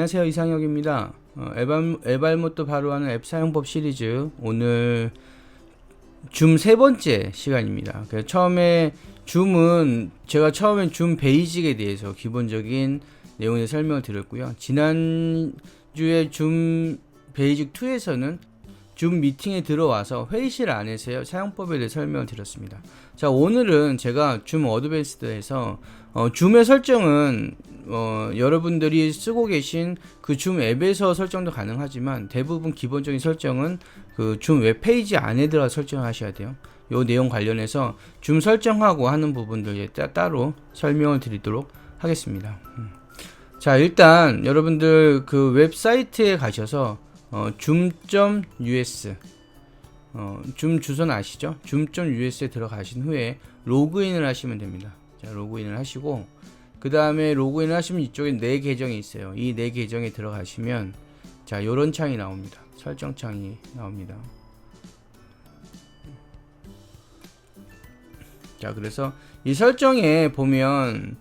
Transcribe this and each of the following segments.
안녕하세요, 이상혁입니다. 에발못도 바로 하는 앱 사용법 시리즈, 오늘 줌 세 번째 시간입니다. 처음에 제가 처음엔 줌 베이직에 대해서 기본적인 내용에 설명을 드렸고요. 지난주에 줌 베이직 2에서는 줌 미팅에 들어와서 회의실 안에서 사용법에 대해 설명을 드렸습니다. 자, 오늘은 제가 줌 어드밴스드에서 줌의 설정은 여러분들이 쓰고 계신 그 줌 앱에서 설정도 가능하지만 대부분 기본적인 설정은 그 줌 웹페이지 안에 들어가 설정하셔야 돼요. 요 내용 관련해서 줌 설정하고 하는 부분들 따로 설명을 드리도록 하겠습니다. 자, 일단 여러분들 그 웹사이트에 가셔서 zoom.us 줌 주소는 아시죠? zoom.us에 들어가신 후에 로그인을 하시면 됩니다. 자, 로그인을 하시고 그 다음에 로그인을 하시면 이쪽에 내 계정이 있어요. 이 내 계정에 들어가시면 자, 요런 창이 나옵니다. 설정 창이 나옵니다. 자, 그래서 이 설정에 보면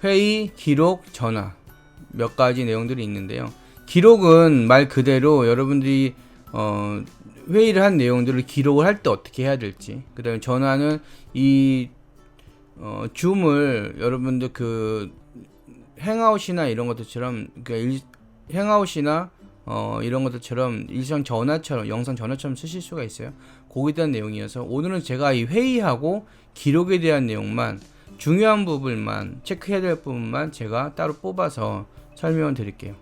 회의, 기록, 전화 몇 가지 내용들이 있는데요. 기록은 말 그대로 여러분들이 회의를 한 내용들을 기록을 할 때 어떻게 해야 될지, 그 다음에 전화는 이 줌을 여러분들 그 행아웃이나 이런 것들처럼 행아웃이나 이런 것들처럼 일상 전화처럼 영상 전화처럼 쓰실 수가 있어요. 거기에 대한 내용이어서 오늘은 제가 이 회의하고 기록에 대한 내용만, 중요한 부분만, 체크해야 될 부분만 제가 따로 뽑아서 설명을 드릴게요.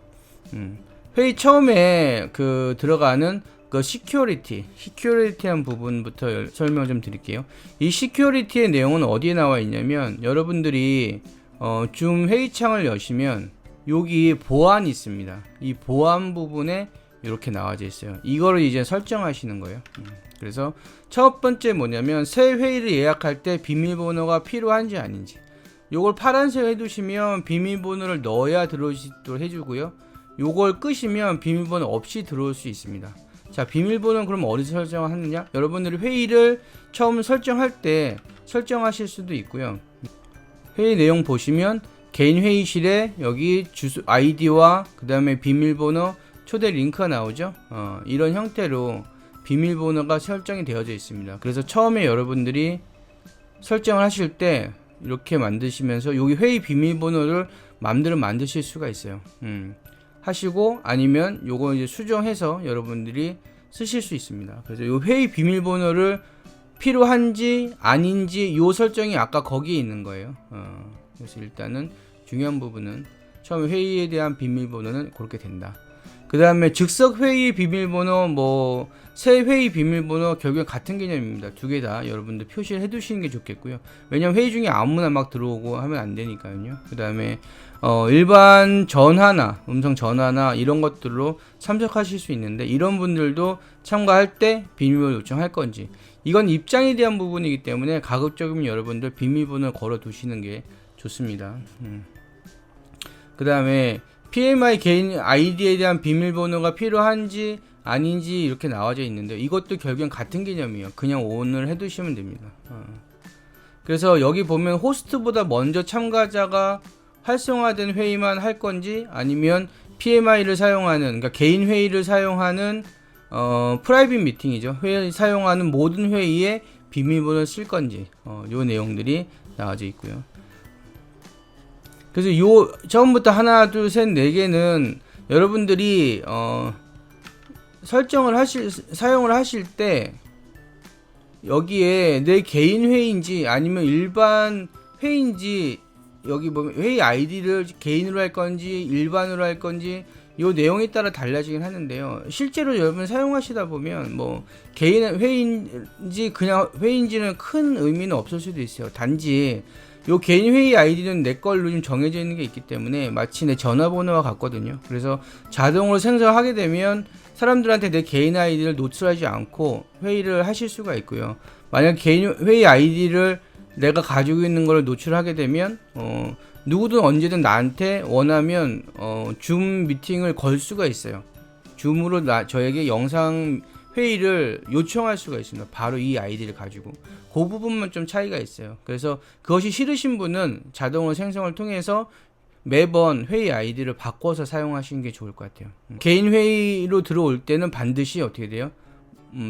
회의 처음에 그 들어가는 그 시큐리티한 부분부터 설명을 좀 드릴게요. 이 시큐리티의 내용은 어디에 나와 있냐면, 여러분들이 줌 회의창을 여시면 여기 보안이 있습니다. 이 보안 부분에 이렇게 나와져 있어요. 이거를 이제 설정하시는 거예요. 그래서 첫 번째 뭐냐면, 새 회의를 예약할 때 비밀번호가 필요한지 아닌지, 요걸 파란색 해두시면 비밀번호를 넣어야 들어올 수 있도록 해주고요. 요걸 끄시면 비밀번호 없이 들어올 수 있습니다. 자, 비밀번호는 그럼 어디서 설정하느냐? 여러분들이 회의를 처음 설정할 때 설정하실 수도 있고요. 회의 내용 보시면 개인 회의실에 여기 주소 아이디와 그 다음에 비밀번호, 초대 링크가 나오죠. 이런 형태로 비밀번호가 설정이 되어져 있습니다. 그래서 처음에 여러분들이 설정을 하실 때 이렇게 만드시면서 여기 회의 비밀번호를 마음대로 만드실 수가 있어요. 하시고, 아니면 요거 이제 수정해서 여러분들이 쓰실 수 있습니다. 그래서 요 회의 비밀번호를 필요한지 아닌지 요 설정이 아까 거기에 있는 거예요. 그래서 일단은 중요한 부분은 처음 회의에 대한 비밀번호는 그렇게 된다. 그 다음에 즉석 회의 비밀번호, 새 회의 비밀번호 결국엔 같은 개념입니다. 두 개 다 여러분들 표시를 해 두시는 게 좋겠고요. 왜냐면 회의 중에 아무나 막 들어오고 하면 안 되니까요. 그 다음에 일반 전화나 음성 전화나 이런 것들로 참석하실 수 있는데, 이런 분들도 참가할 때 비밀번호 요청할 건지, 이건 입장에 대한 부분이기 때문에 가급적이면 여러분들 비밀번호를 걸어 두시는 게 좋습니다. 그 다음에 PMI 개인 아이디에 대한 비밀번호가 필요한지 아닌지 이렇게 나와져 있는데, 이것도 결국엔 같은 개념이에요. 그냥 ON을 해두시면 됩니다. 그래서 여기 보면 호스트보다 먼저 참가자가 활성화된 회의만 할 건지, 아니면 PMI를 사용하는, 그러니까 개인 회의를 사용하는 프라이빗 미팅이죠. 사용하는 모든 회의에 비밀번호를 쓸 건지, 요 내용들이 나와져 있고요. 그래서 요 처음부터 하나, 둘, 셋, 네 개는 여러분들이 사용을 하실 때 여기에 내 개인 회의인지 아니면 일반 회의인지, 여기 보면 회의 아이디를 개인으로 할 건지 일반으로 할 건지 요 내용에 따라 달라지긴 하는데요. 실제로 여러분 사용하시다 보면 개인 회의인지 그냥 회의인지는 큰 의미는 없을 수도 있어요. 단지 요 개인 회의 아이디는 내 걸로 좀 정해져 있는 게 있기 때문에 마치 내 전화번호와 같거든요. 그래서 자동으로 생성하게 되면 사람들한테 내 개인 아이디를 노출하지 않고 회의를 하실 수가 있고요. 만약 개인 회의 아이디를 내가 가지고 있는 걸 노출하게 되면 누구든 언제든 나한테 원하면 줌 미팅을 걸 수가 있어요. 줌으로 저에게 영상 회의를 요청할 수가 있습니다. 바로 이 아이디를 가지고. 그 부분만 좀 차이가 있어요. 그래서 그것이 싫으신 분은 자동으로 생성을 통해서 매번 회의 아이디를 바꿔서 사용하시는 게 좋을 것 같아요. 개인 회의로 들어올 때는 반드시 어떻게 돼요?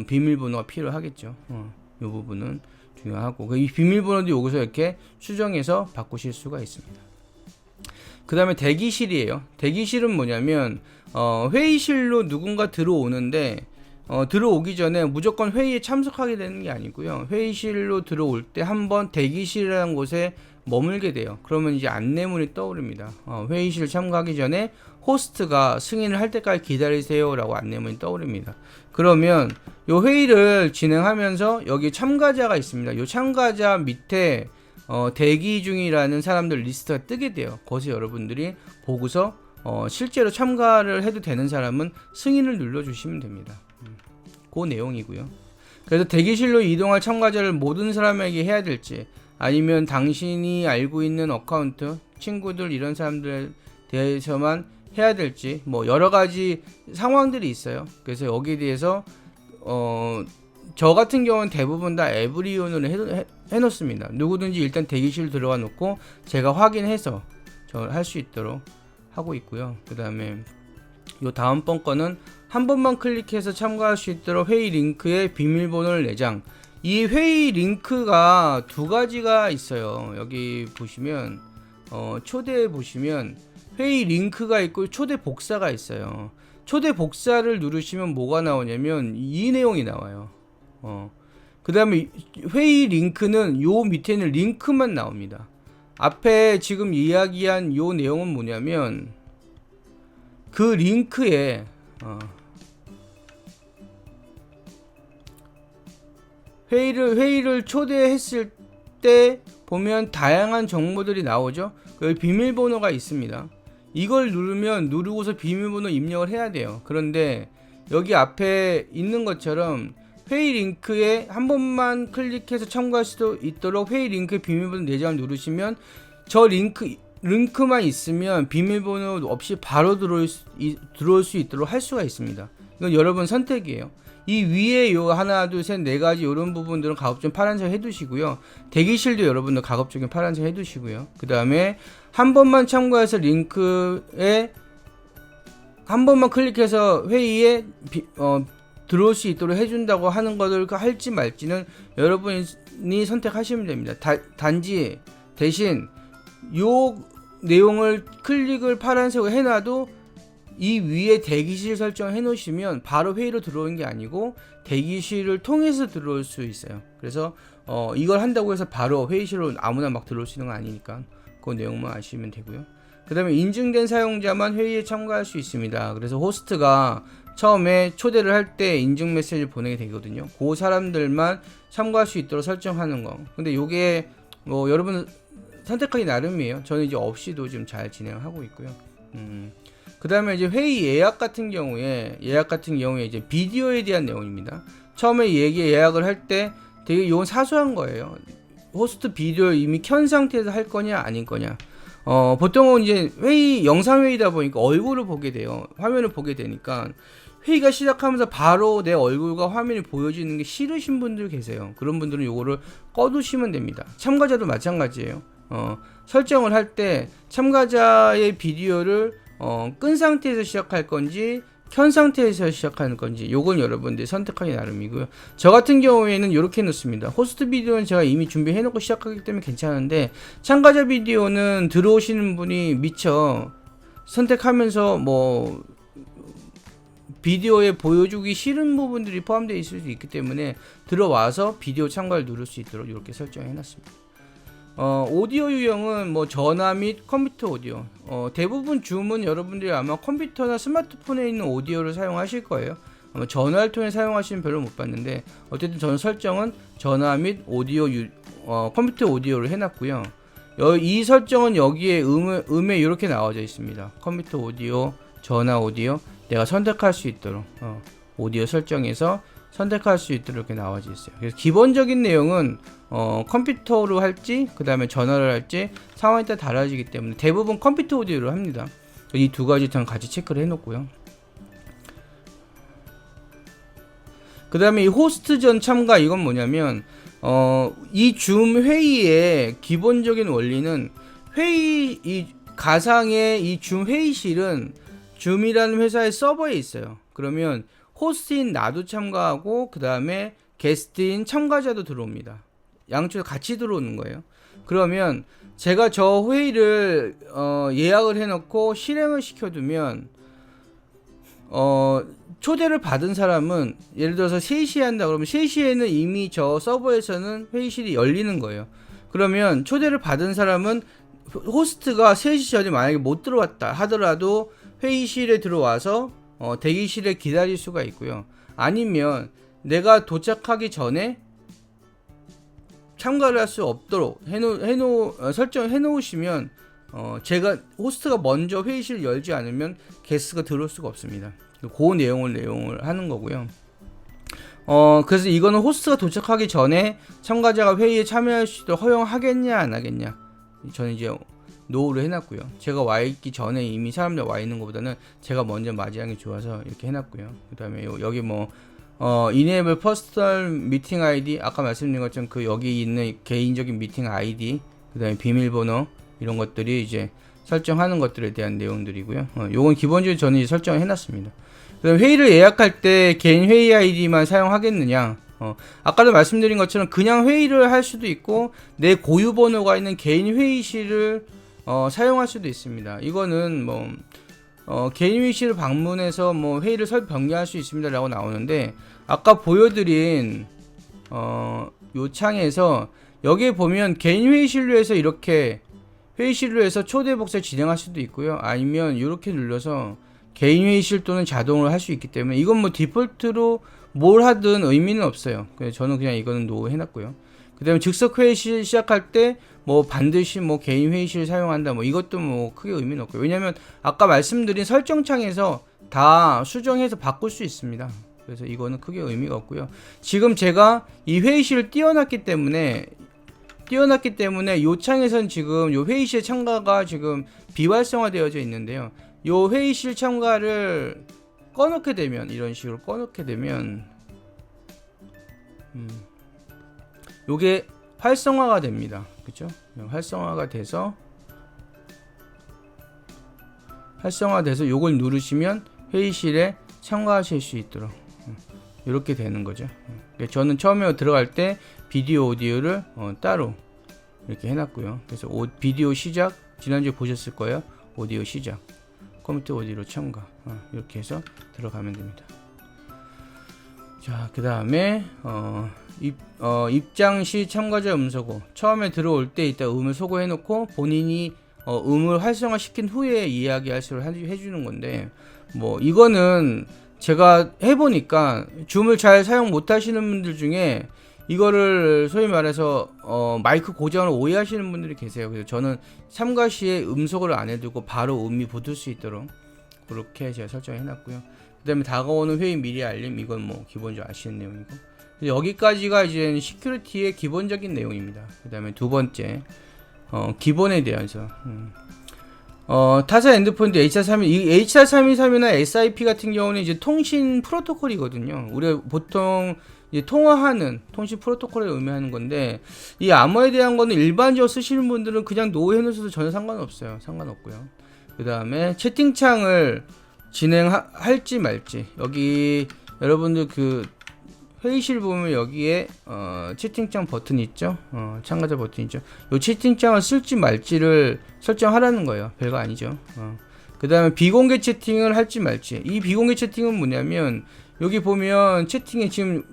비밀번호가 필요하겠죠. 이 부분은 중요하고, 이 비밀번호도 여기서 이렇게 수정해서 바꾸실 수가 있습니다. 그 다음에 대기실이에요. 대기실은 뭐냐면 회의실로 누군가 들어오는데 들어오기 전에 무조건 회의에 참석하게 되는 게 아니고요. 회의실로 들어올 때 한번 대기실이라는 곳에 머물게 돼요. 그러면 이제 안내문이 떠오릅니다. 회의실 참가하기 전에 호스트가 승인을 할 때까지 기다리세요 라고 안내문이 떠오릅니다. 그러면 이 회의를 진행하면서 여기 참가자가 있습니다. 이 참가자 밑에 대기 중이라는 사람들 리스트가 뜨게 돼요. 거기서 여러분들이 보고서 실제로 참가를 해도 되는 사람은 승인을 눌러주시면 됩니다. 그 내용이고요. 그래서 대기실로 이동할 참가자를 모든 사람에게 해야 될지, 아니면 당신이 알고 있는 어카운트, 친구들 이런 사람들에 대해서만 해야 될지, 뭐 여러 가지 상황들이 있어요. 그래서 여기에 대해서 저 같은 경우는 대부분 다 에브리온으로 해놓습니다. 누구든지 일단 대기실 들어가 놓고 제가 확인해서 할 수 있도록 하고 있고요. 그 다음에 요 다음번 거는 한 번만 클릭해서 참가할 수 있도록 회의 링크에 비밀번호를 내장. 이 회의 링크가 두 가지가 있어요. 여기 보시면 초대에 보시면 회의 링크가 있고 초대 복사가 있어요. 초대 복사를 누르시면 뭐가 나오냐면 이 내용이 나와요. 그 다음에 회의 링크는 요 밑에는 링크만 나옵니다. 앞에 지금 이야기한 요 내용은 뭐냐면 그 링크에 회의를 초대했을 때 보면 다양한 정보들이 나오죠. 여기 비밀번호가 있습니다. 이걸 누르고서 비밀번호 입력을 해야 돼요. 그런데 여기 앞에 있는 것처럼 회의 링크에 한 번만 클릭해서 참가할 수 있도록 회의 링크에 비밀번호 내장을 누르시면 저 링크만 있으면 비밀번호 없이 바로 들어올 수 있도록 할 수가 있습니다. 이건 여러분 선택이에요. 이 위에 요 하나 둘 셋 네 가지 이런 부분들은 가급적 파란색 해두시고요. 대기실도 여러분들 가급적인 파란색 해두시고요. 그 다음에 한 번만 참가해서 링크에 한 번만 클릭해서 회의에 들어올 수 있도록 해준다고 하는 것을 할지 말지는 여러분이 선택하시면 됩니다. 단지 대신 요 내용을 클릭을 파란색으로 해놔도 이 위에 대기실 설정을 해놓으시면 바로 회의로 들어오는 게 아니고 대기실을 통해서 들어올 수 있어요. 그래서 이걸 한다고 해서 바로 회의실로 아무나 막 들어올 수 있는 건 아니니까 그 내용만 아시면 되고요. 그 다음에 인증된 사용자만 회의에 참가할 수 있습니다. 그래서 호스트가 처음에 초대를 할 때 인증 메시지를 보내게 되거든요. 그 사람들만 참가할 수 있도록 설정하는 거. 근데 요게 뭐 여러분 선택하기 나름이에요. 저는 이제 없이도 지금 잘 진행하고 있고요. 그 다음에 이제 회의 예약 같은 경우에 이제 비디오에 대한 내용입니다. 처음에 예약을 할 때 되게 이건 사소한 거예요. 호스트 비디오를 이미 켠 상태에서 할 거냐 아닌 거냐. 보통은 이제 영상 회의다 보니까 얼굴을 보게 돼요. 화면을 보게 되니까 회의가 시작하면서 바로 내 얼굴과 화면이 보여지는 게 싫으신 분들 계세요. 그런 분들은 요거를 꺼두시면 됩니다. 참가자도 마찬가지예요. 설정을 할 때 참가자의 비디오를 끈 상태에서 시작할 건지 켠 상태에서 시작하는 건지 요건 여러분들이 선택하기 나름이고요. 저 같은 경우에는 이렇게 놓습니다. 호스트 비디오는 제가 이미 준비해 놓고 시작하기 때문에 괜찮은데 참가자 비디오는 들어오시는 분이 미처 선택하면서 뭐 비디오에 보여주기 싫은 부분들이 포함되어 있을 수 있기 때문에 들어와서 비디오 참가를 누를 수 있도록 이렇게 설정해 놨습니다. 오디오 유형은 뭐 전화 및 컴퓨터 오디오. 대부분 줌은 여러분들이 아마 컴퓨터나 스마트폰에 있는 오디오를 사용하실 거예요. 아마 전화를 통해 사용하시면 별로 못 봤는데 어쨌든 저는 설정은 전화 및 오디오 컴퓨터 오디오를 해놨고요. 이 설정은 여기에 음에 이렇게 나와져 있습니다. 컴퓨터 오디오, 전화 오디오 내가 선택할 수 있도록 오디오 설정에서 선택할 수 있도록 이렇게 나와져 있어요. 그래서 기본적인 내용은 컴퓨터로 할지 그 다음에 전화를 할지 상황에 따라 달라지기 때문에 대부분 컴퓨터 오디오로 합니다. 이 두 가지 저는 같이 체크를 해놓고요. 그 다음에 이 호스트 전 참가, 이건 뭐냐면 이 줌 회의의 기본적인 원리는 이 가상의 이 줌 회의실은 줌이라는 회사의 서버에 있어요. 그러면 호스트인 나도 참가하고 그 다음에 게스트인 참가자도 들어옵니다. 양쪽 같이 들어오는 거예요. 그러면 제가 저 회의를 예약을 해놓고 실행을 시켜두면 초대를 받은 사람은 예를 들어서 3시에 한다 그러면 3시에는 이미 저 서버에서는 회의실이 열리는 거예요. 그러면 초대를 받은 사람은 호스트가 3시 전에 만약에 못 들어왔다 하더라도 회의실에 들어와서 대기실에 기다릴 수가 있고요. 아니면 내가 도착하기 전에 참가를 할 수 없도록 설정해 놓으시면 제가 호스트가 먼저 회의실을 열지 않으면 게스트가 들어올 수가 없습니다. 그 내용을 하는 거고요. 그래서 이거는 호스트가 도착하기 전에 참가자가 회의에 참여할 수 있도록 허용하겠냐 안 하겠냐, 저는 이제 노우를 해놨고요. 제가 와 있기 전에 이미 사람들 와 있는 것보다는 제가 먼저 맞이하는 게 좋아서 이렇게 해놨고요. 그 다음에 여기 뭐 enable personal meeting ID, 아까 말씀드린 것처럼 그 여기 있는 개인적인 미팅 아이디, 그 다음에 비밀번호, 이런 것들이 이제 설정하는 것들에 대한 내용들이고요. 요건 기본적으로 저는 이제 설정을 해놨습니다. 그다음에 회의를 예약할 때 개인 회의 아이디만 사용하겠느냐, 아까도 말씀드린 것처럼 그냥 회의를 할 수도 있고 내 고유 번호가 있는 개인 회의실을 사용할 수도 있습니다. 이거는 뭐 개인 회의실을 방문해서 뭐 회의를 변경할 수 있습니다 라고 나오는데, 아까 보여드린 요 창에서 여기에 보면 개인 회의실로 해서 이렇게 회의실로 해서 초대 복사를 진행할 수도 있고요. 아니면 이렇게 눌러서 개인 회의실 또는 자동으로 할 수 있기 때문에 이건 뭐 디폴트로 뭘 하든 의미는 없어요. 그래서 저는 그냥 이거는 노 해놨고요. 그 다음에 즉석 회의실 시작할 때 뭐 반드시 뭐 개인 회의실 사용한다, 뭐 이것도 뭐 크게 의미는 없고요. 왜냐면 아까 말씀드린 설정창에서 다 수정해서 바꿀 수 있습니다. 그래서 이거는 크게 의미가 없고요. 지금 제가 이 회의실을 띄워놨기 때문에 요 창에서는 지금 요 회의실 참가가 지금 비활성화되어져 있는데요. 요 회의실 참가를 꺼놓게 되면, 이런 식으로 꺼놓게 되면 요게 활성화가 됩니다. 그쵸? 활성화가 돼서 요걸 누르시면 회의실에 참가하실 수 있도록 이렇게 되는 거죠. 저는 처음에 들어갈 때 비디오 오디오를 따로 이렇게 해놨고요. 그래서 비디오 시작, 지난주에 보셨을 거예요. 오디오 시작, 컴퓨터 오디오 참가, 이렇게 해서 들어가면 됩니다. 자, 그 다음에 입장 시 참가자 음소거, 처음에 들어올 때 이따 음을 소거해 놓고 본인이 음을 활성화 시킨 후에 이야기할 수 해주는 건데, 뭐 이거는 제가 해보니까 줌을 잘 사용 못 하시는 분들 중에 이거를 소위 말해서 마이크 고정을 오해하시는 분들이 계세요. 그래서 저는 참가 시에 음소거를 안 해두고 바로 음이 붙을 수 있도록 그렇게 제가 설정해 놨고요. 그 다음에 다가오는 회의 미리 알림, 이건 뭐 기본적으로 아시는 내용이고, 여기까지가 이제 시큐리티의 기본적인 내용입니다. 그 다음에 두 번째, 기본에 대해서 타사 엔드포인트 HR323이나 SIP 같은 경우는 이제 통신 프로토콜이거든요. 우리가 보통 이제 통화하는 통신 프로토콜을 의미하는 건데, 이 암호에 대한 거는 일반적으로 쓰시는 분들은 그냥 노 해놓으셔도 전혀 상관없어요. 상관없고요. 그 다음에 채팅창을 진행할지 말지, 여기 여러분들 그 회의실 보면 여기에 채팅창 버튼 있죠. 참가자 버튼 있죠. 요 채팅창을 쓸지 말지를 설정하라는 거예요. 별거 아니죠. 그 다음에 비공개 채팅을 할지 말지. 이 비공개 채팅은 뭐냐면, 여기 보면 채팅에 지금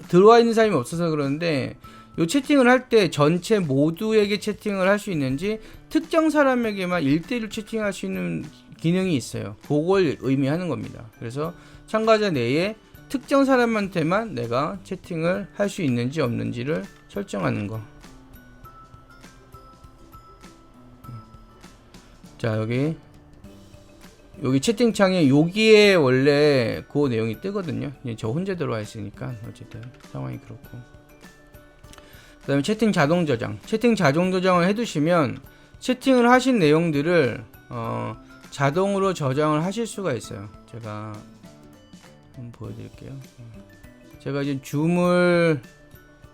들어와 있는 사람이 없어서 그러는데, 요 채팅을 할 때 전체 모두에게 채팅을 할 수 있는지 특정 사람에게만 1대1 채팅할 수 있는 기능이 있어요. 그걸 의미하는 겁니다. 그래서 참가자 내에 특정 사람한테만 내가 채팅을 할 수 있는지 없는지를 설정하는 거. 자, 여기 채팅창에 여기에 원래 그 내용이 뜨거든요. 저 혼자 들어와 있으니까 어쨌든 상황이 그렇고. 그 다음에 채팅 자동 저장을 해두시면 채팅을 하신 내용들을 자동으로 저장을 하실 수가 있어요. 제가 한번 보여드릴게요. 제가 이제 줌을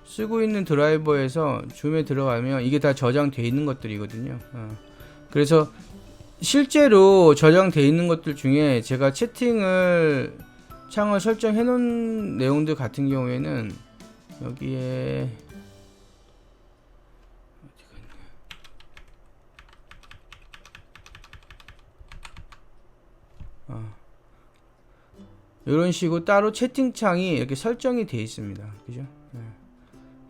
쓰고 있는 드라이버에서 줌에 들어가면 이게 다 저장되어 있는 것들이거든요. 그래서 실제로 저장되어 있는 것들 중에 제가 채팅을 창을 설정해 놓은 내용들 같은 경우에는 여기에 이런 식으로 따로 채팅창이 이렇게 설정이 되어 있습니다. 그죠?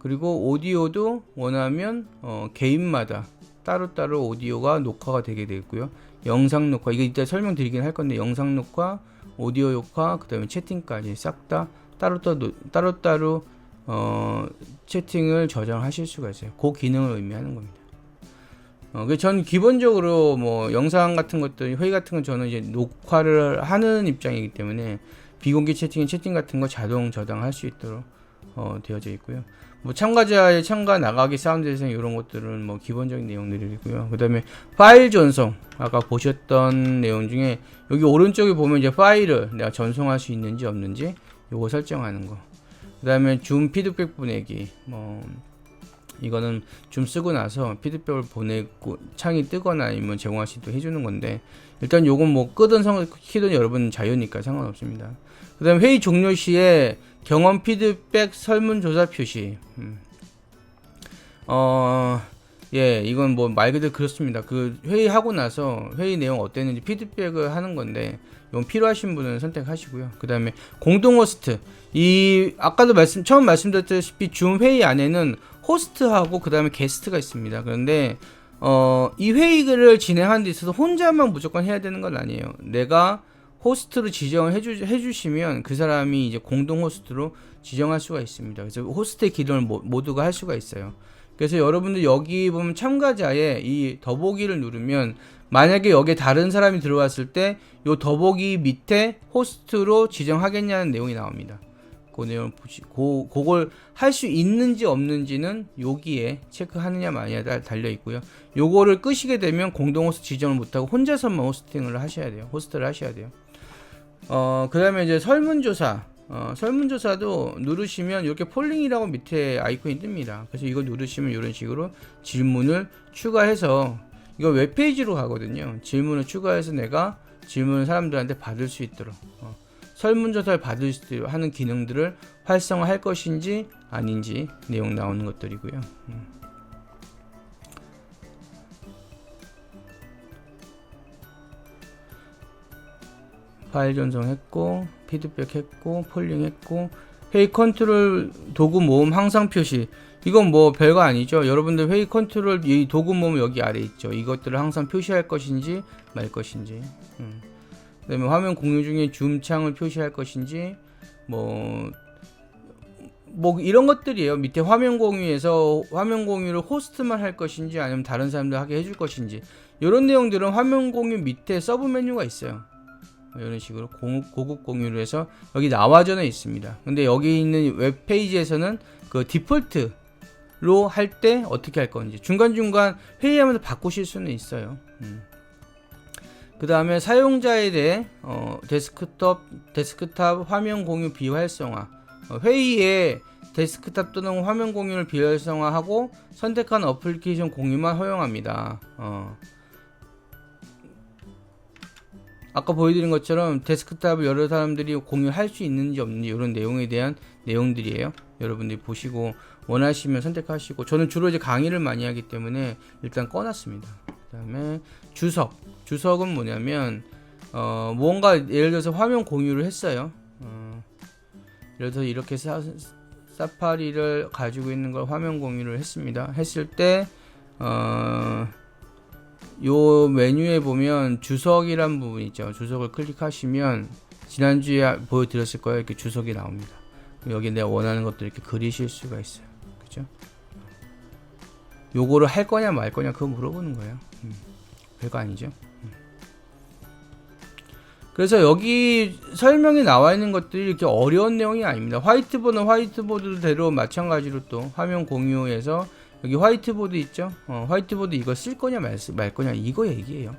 그리고 오디오도 원하면 개인마다 따로따로 오디오가 녹화가 되게 되고요. 영상 녹화, 이거 이따 설명드리긴 할 건데, 영상 녹화, 오디오 녹화, 그 다음에 채팅까지 싹 다 따로따로 채팅을 저장하실 수가 있어요. 그 기능을 의미하는 겁니다. 전 기본적으로 뭐 영상 같은 것들, 회의 같은 건 저는 이제 녹화를 하는 입장이기 때문에 비공개 채팅 같은 거 자동 저장할 수 있도록 되어져 있고요. 뭐 참가자의 참가 나가기 사운드 재생 이런 것들은 뭐 기본적인 내용들이고요. 그 다음에 파일 전송, 아까 보셨던 내용 중에 여기 오른쪽에 보면 이제 파일을 내가 전송할 수 있는지 없는지 요거 설정하는 거. 그 다음에 줌 피드백 보내기, 뭐 이거는 줌 쓰고 나서 피드백을 보내고 창이 뜨거나 아니면 제공할 수 있도록 해주는 건데, 일단 요건 뭐 끄든 키든 여러분 자유니까 상관없습니다. 그 다음에 회의 종료 시에 경험 피드백 설문조사 표시. 예, 이건 뭐 말 그대로 그렇습니다. 그 회의하고 나서 회의 내용 어땠는지 피드백을 하는 건데, 이건 필요하신 분은 선택하시고요. 그 다음에 공동 호스트. 아까도 처음 말씀드렸다시피 줌 회의 안에는 호스트하고 그 다음에 게스트가 있습니다. 그런데 이 회의를 진행하는 데 있어서 혼자만 무조건 해야 되는 건 아니에요. 내가 호스트로 지정을 해주시면 그 사람이 이제 공동 호스트로 지정할 수가 있습니다. 그래서 호스트의 기능을 모두가 할 수가 있어요. 그래서 여러분들 여기 보면 참가자의 이 더보기를 누르면, 만약에 여기에 다른 사람이 들어왔을 때 이 더보기 밑에 호스트로 지정하겠냐는 내용이 나옵니다. 그 내용을 그걸 할 수 있는지 없는지는 여기에 체크하느냐 마느냐 달려 있고요. 요거를 끄시게 되면 공동 호스트 지정을 못하고 혼자서만 호스팅을 하셔야 돼요. 호스트를 하셔야 돼요. 그 다음에 이제 설문조사. 설문조사도 누르시면 이렇게 폴링이라고 밑에 아이콘이 뜹니다. 그래서 이거 누르시면 이런 식으로 질문을 추가해서, 이거 웹페이지로 가거든요. 질문을 추가해서 내가 질문을 사람들한테 받을 수 있도록 설문조사를 받을 수 있도록 하는 기능들을 활성화할 것인지 아닌지 내용 나오는 것들이고요. 파일 전송했고, 피드백 했고, 폴링 했고, 회의 컨트롤 도구 모음 항상 표시. 이건 뭐 별거 아니죠. 여러분들 회의 컨트롤 이 도구 모음 여기 아래 있죠. 이것들을 항상 표시할 것인지 말 것인지. 그 다음에 화면 공유 중에 줌 창을 표시할 것인지, 뭐 이런 것들이에요. 밑에 화면 공유에서 화면 공유를 호스트만 할 것인지 아니면 다른 사람들 하게 해줄 것인지, 이런 내용들은 화면 공유 밑에 서브 메뉴가 있어요. 이런 식으로 고급 공유를 해서 여기 나와전에 있습니다. 근데 여기 있는 웹페이지에서는 그 디폴트로 할 때 어떻게 할 건지 중간중간 회의하면서 바꾸실 수는 있어요. 그 다음에 사용자에 대해 데스크탑 화면 공유 비활성화. 회의에 데스크탑 또는 화면 공유를 비활성화하고 선택한 어플리케이션 공유만 허용합니다. 아까 보여드린 것처럼 데스크탑을 여러 사람들이 공유할 수 있는지 없는지 이런 내용에 대한 내용들이에요. 여러분들이 보시고 원하시면 선택하시고, 저는 주로 이제 강의를 많이 하기 때문에 일단 꺼놨습니다. 그 다음에 주석은 뭐냐면 뭔가 예를 들어서 화면 공유를 했어요. 예를 들어서 이렇게 사파리를 가지고 있는 걸 화면 공유를 했습니다. 했을 때 요 메뉴에 보면 주석이란 부분 있죠. 주석을 클릭하시면 지난주에 보여드렸을 거예요. 이렇게 주석이 나옵니다. 여기 내가 원하는 것들 이렇게 그리실 수가 있어요. 그죠? 요거를 할 거냐 말 거냐 그거 물어보는 거예요. 별거 아니죠. 그래서 여기 설명이 나와 있는 것들이 이렇게 어려운 내용이 아닙니다. 화이트보드는 화이트보드대로 마찬가지로 또 화면 공유에서 여기 화이트보드 있죠? 화이트보드 이거 쓸 거냐 말 거냐 이거 얘기예요.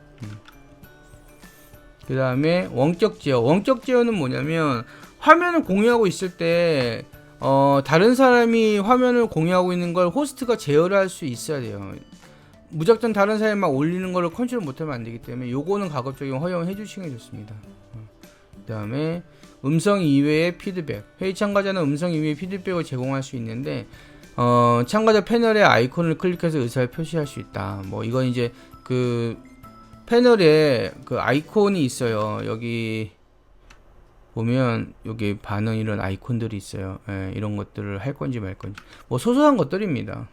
그 다음에 원격 제어. 원격 제어는 뭐냐면 화면을 공유하고 있을 때 다른 사람이 화면을 공유하고 있는 걸 호스트가 제어를 할 수 있어야 돼요. 무작정 다른 사람이 막 올리는 거를 컨트롤 못하면 안 되기 때문에 요거는 가급적이면 허용해 주시는 게 좋습니다. 그 다음에 음성 이외의 피드백. 회의 참가자는 음성 이외의 피드백을 제공할 수 있는데 참가자 패널의 아이콘을 클릭해서 의사를 표시할 수 있다. 뭐 이건 이제 그 패널에 그 아이콘이 있어요. 여기 보면 여기 반응 이런 아이콘들이 있어요. 예, 이런 것들을 할 건지 말 건지 뭐 소소한 것들입니다.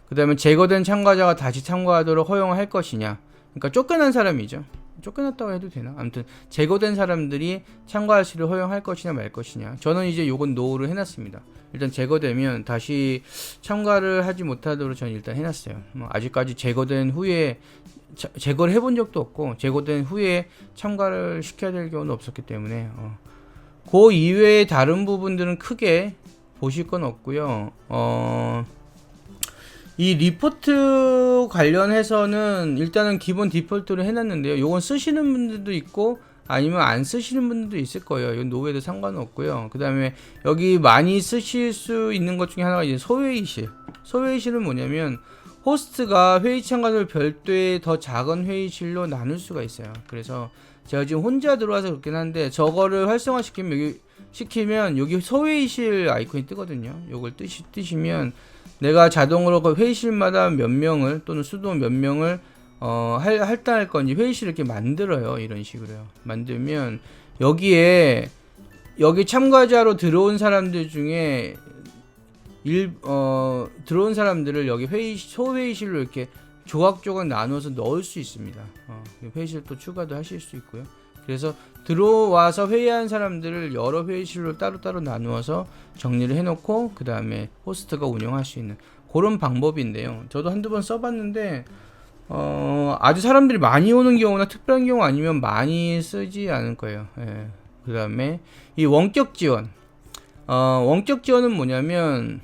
그 다음에 제거된 참가자가 다시 참가하도록 허용할 것이냐. 그러니까 쫓겨난 사람이죠. 쫓겨났다고 해도 되나? 아무튼 제거된 사람들이 참가할 수를 허용할 것이냐 말 것이냐. 저는 이제 요건 노를 해놨습니다. 일단 제거되면 다시 참가를 하지 못하도록 저는 일단 해놨어요. 아직까지 제거된 후에 제거를 해본 적도 없고 제거된 후에 참가를 시켜야 될 경우는 없었기 때문에 그 이외의 다른 부분들은 크게 보실 건 없고요. 이 리포트 관련해서는 일단은 기본 디폴트로 해놨는데요. 요건 쓰시는 분들도 있고 아니면 안 쓰시는 분들도 있을 거예요. 이건 노후에도 상관은 없고요. 그 다음에 여기 많이 쓰실 수 있는 것 중에 하나가 이제 소회의실. 소회의실은 뭐냐면 호스트가 회의 참가자를 별도의 더 작은 회의실로 나눌 수가 있어요. 그래서 제가 지금 혼자 들어와서 그렇긴 한데 저거를 활성화시키면 여기 소회의실 아이콘이 뜨거든요. 요걸 뜨시면 내가 자동으로 그 회의실마다 몇 명을 또는 수도 몇 명을 할당할 건지 회의실을 이렇게 만들어요. 이런 식으로요. 만들면 여기 참가자로 들어온 사람들 중에 들어온 사람들을 여기 소회의실로 이렇게 조각조각 나눠서 넣을 수 있습니다. 회의실 또 추가도 하실 수 있고요. 그래서 들어와서 회의한 사람들을 여러 회의실로 따로따로 나누어서 정리를 해놓고 그 다음에 호스트가 운영할 수 있는 그런 방법인데요. 저도 한두 번 써봤는데 아주 사람들이 많이 오는 경우나 특별한 경우 아니면 많이 쓰지 않을 거예요. 예. 그 다음에 이 원격 지원. 원격 지원은 뭐냐면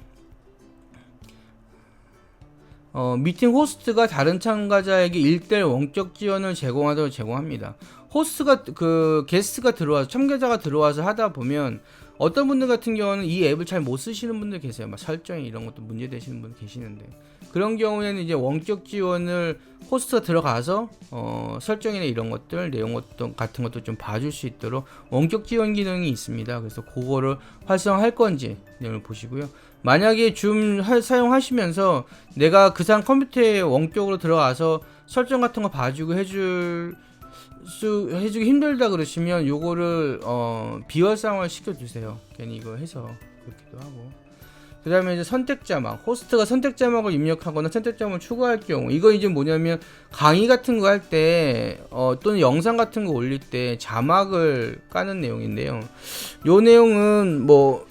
미팅 호스트가 다른 참가자에게 1대1 원격 지원을 제공하도록 제공합니다. 호스트가 게스트가 들어와서 참가자가 들어와서 하다 보면 어떤 분들 같은 경우는 이 앱을 잘 못 쓰시는 분들 계세요. 막 설정이 이런 것도 문제 되시는 분 계시는데 그런 경우에는 이제 원격 지원을 호스트가 들어가서 설정이나 이런 것들 내용 같은 것도 좀 봐줄 수 있도록 원격 지원 기능이 있습니다. 그래서 그거를 활성화할 건지 내용을 보시고요. 만약에 줌 사용하시면서 내가 그 사람 컴퓨터에 원격으로 들어가서 설정 같은 거 봐주고 해주기 힘들다 그러시면 요거를 비활성화를 시켜주세요. 괜히 이거 해서 그렇기도 하고. 그 다음에 이제 선택자막. 호스트가 선택자막을 입력하거나 선택자막을 추가할 경우 이거 이제 뭐냐면 강의 같은 거 할 때 또는 영상 같은 거 올릴 때 자막을 까는 내용인데요. 요 내용은 뭐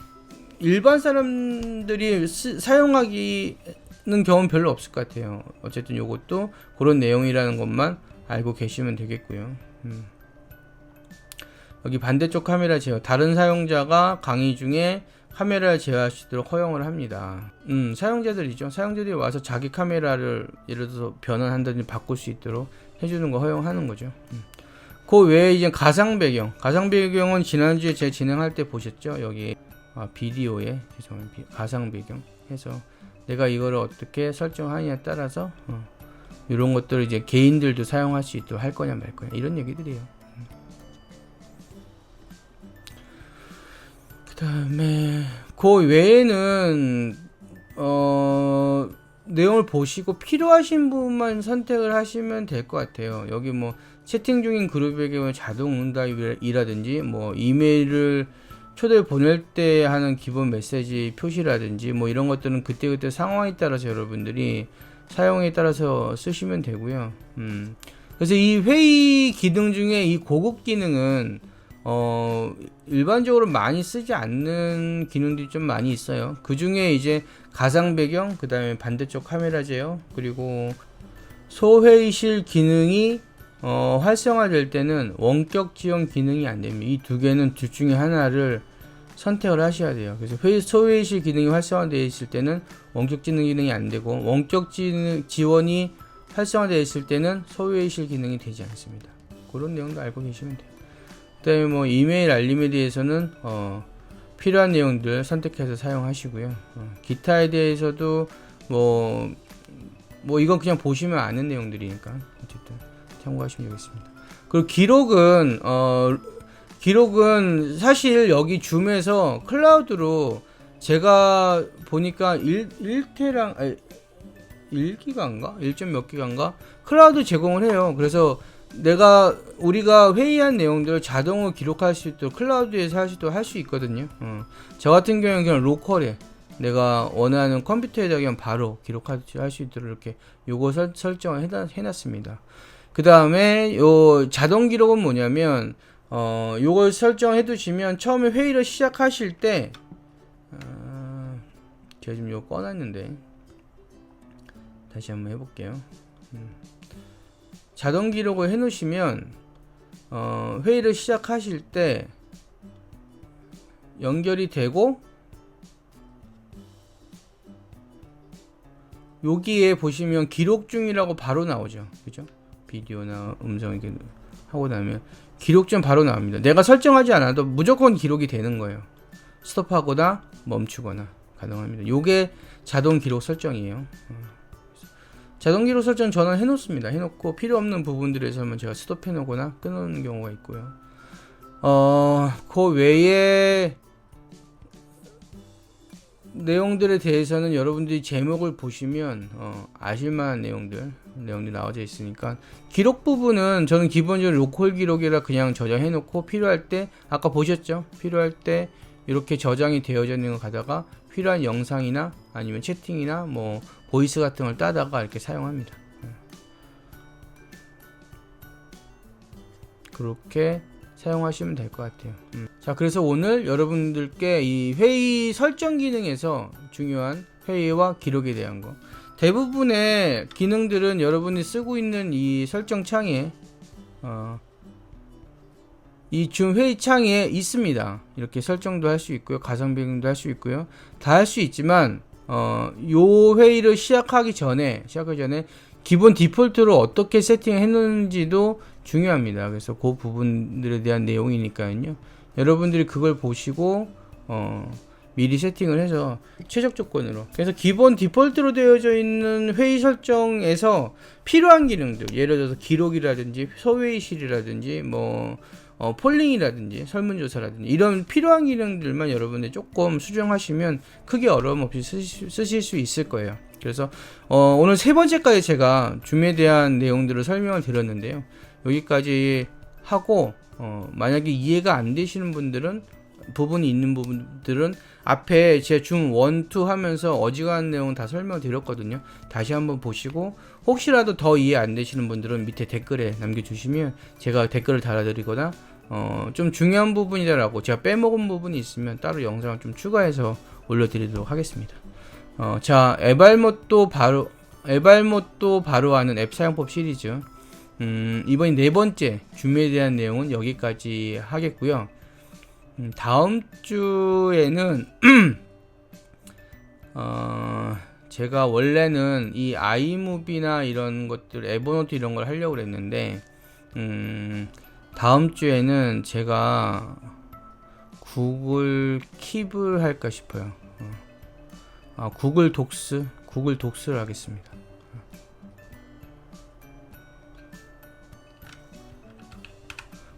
일반 사람들이 사용하기는 경우는 별로 없을 것 같아요. 어쨌든 요것도 그런 내용이라는 것만 알고 계시면 되겠고요. 여기 반대쪽 카메라 제어. 다른 사용자가 강의 중에 카메라를 제어할 수 있도록 허용을 합니다. 사용자들이죠. 사용자들이 와서 자기 카메라를 예를 들어서 변환한다든지 바꿀 수 있도록 해주는 거 허용하는 거죠. 그 외에 이제 가상 배경. 가상 배경은 지난주에 제가 진행할 때 보셨죠? 여기 비디오에 가상 배경 해서 내가 이거를 어떻게 설정하느냐에 따라서 이런 것들을 이제 개인들도 사용할 수 있도록 할 거냐 말 거냐 이런 얘기들이에요. 그 다음에 그 외에는 내용을 보시고 필요하신 부분만 선택을 하시면 될 것 같아요. 여기 뭐 채팅 중인 그룹의 경우 자동 응답이라든지 뭐 이메일을 초대를 보낼 때 하는 기본 메시지 표시라든지 뭐 이런 것들은 그때그때 상황에 따라서 여러분들이 사용에 따라서 쓰시면 되고요. 그래서 이 회의 기능 중에 이 고급 기능은 일반적으로 많이 쓰지 않는 기능들이 좀 많이 있어요. 그 중에 이제 가상 배경, 그 다음에 반대쪽 카메라 제어, 그리고 소회의실 기능이 활성화될 때는 원격 지원 기능이 안 됩니다. 이 두 개는 둘 중에 하나를 선택을 하셔야 돼요. 그래서 소회의실 기능이 활성화되어 있을 때는 원격 지원 기능이 안 되고 원격 지원이 활성화되어 있을 때는 소회의실 기능이 되지 않습니다. 그런 내용도 알고 계시면 돼요. 그다음에 뭐 이메일 알림에 대해서는 필요한 내용들 선택해서 사용하시고요. 기타에 대해서도 뭐 이건 그냥 보시면 아는 내용들이니까 어쨌든 참고하시면 되겠습니다. 그리고 기록은 사실 여기 줌에서 클라우드로 제가 보니까 1테랑 1기가인가? 1점 몇 기가인가? 클라우드 제공을 해요. 그래서 우리가 회의한 내용들을 자동으로 기록할 수 있도록 클라우드에서 할 수 있거든요. 저 같은 경우는 그냥 로컬에 내가 원하는 컴퓨터에다 그냥 바로 기록할 수 있도록 이렇게 요거 설정을 해놨습니다. 그 다음에 요 자동 기록은 뭐냐면 요걸 설정해 두시면 처음에 회의를 시작하실 때 제가 지금 요거 꺼놨는데 다시 한번 해볼게요. 자동 기록을 해 놓으시면 회의를 시작하실 때 연결이 되고 여기에 보시면 기록 중이라고 바로 나오죠. 그죠? 비디오나 음성 이렇게 하고 나면 기록 중 바로 나옵니다. 내가 설정하지 않아도 무조건 기록이 되는 거예요. 스톱하거나 멈추거나 가능합니다. 요게 자동 기록 설정이에요. 자동 기록 설정 저는 해놓습니다. 해놓고 필요 없는 부분들에서만 제가 스톱해 놓거나 끊는 경우가 있고요. 그 외에 내용들에 대해서는 여러분들이 제목을 보시면 아실만한 내용들이 나와져 있으니까 기록 부분은 저는 기본적으로 로컬 기록이라 그냥 저장해 놓고 필요할 때 아까 보셨죠? 필요할 때 이렇게 저장이 되어져 있는 거 가다가 필요한 영상이나 아니면 채팅이나 뭐 보이스 같은 걸 따다가 이렇게 사용합니다. 그렇게 사용하시면 될 것 같아요. 자, 그래서 오늘 여러분들께 이 회의 설정 기능에서 중요한 회의와 기록에 대한 거, 대부분의 기능들은 여러분이 쓰고 있는 이 설정 창에 이 줌 회의 창에 있습니다. 이렇게 설정도 할 수 있고요, 가상 배경도 할 수 있고요, 다 할 수 있지만 요 회의를 시작하기 전에 기본 디폴트로 어떻게 세팅해 놓는지도 중요합니다. 그래서 그 부분들에 대한 내용이니까요. 여러분들이 그걸 보시고 미리 세팅을 해서 최적 조건으로, 그래서 기본 디폴트로 되어져 있는 회의 설정에서 필요한 기능들, 예를 들어서 기록이라든지 소회의실이라든지 뭐 폴링이라든지 설문조사라든지 이런 필요한 기능들만 여러분들 조금 수정하시면 크게 어려움 없이 쓰실 수 있을 거예요. 그래서 오늘 세 번째까지 제가 줌에 대한 내용들을 설명을 드렸는데요. 여기까지 하고 만약에 이해가 안 되시는 부분이 있는 부분들은 앞에 제가 줌 1, 2 하면서 어지간한 내용 다 설명 드렸거든요. 다시 한번 보시고 혹시라도 더 이해 안 되시는 분들은 밑에 댓글에 남겨주시면 제가 댓글을 달아드리거나 좀 중요한 부분이다라고 제가 빼먹은 부분이 있으면 따로 영상을 좀 추가해서 올려드리도록 하겠습니다. 자, 에발못도 바로 하는 앱 사용법 시리즈, 이번이 네 번째 줌에 대한 내용은 여기까지 하겠고요. 다음 주에는 제가 원래는 이 아이무비나 이런 것들, 에버노트 이런 걸 하려고 그랬는데 다음 주에는 제가 구글 킵을 할까 싶어요. 구글 독스를 하겠습니다.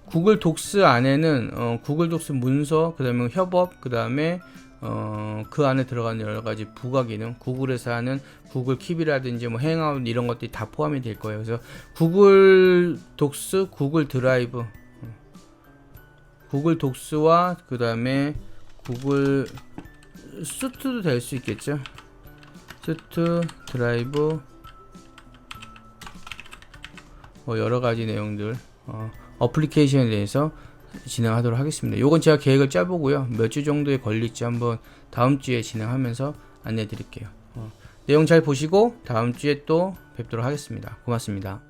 구글 독스 안에는 구글 독스 문서, 그 다음에 협업, 그 다음에 그 안에 들어가는 여러가지 부가 기능, 구글에서 하는 구글 킵이라든지 뭐 행아웃 이런 것들이 다 포함이 될 거예요. 그래서 구글 독스, 구글 드라이브, 구글 독스와 그 다음에 구글 수트도 될 수 있겠죠. 수트, 드라이브, 뭐 여러가지 내용들 어플리케이션에 대해서 진행하도록 하겠습니다. 요건 제가 계획을 짜보고요, 몇 주 정도에 걸릴지 한번 다음 주에 진행하면서 안내 드릴게요. 내용 잘 보시고 다음 주에 또 뵙도록 하겠습니다. 고맙습니다.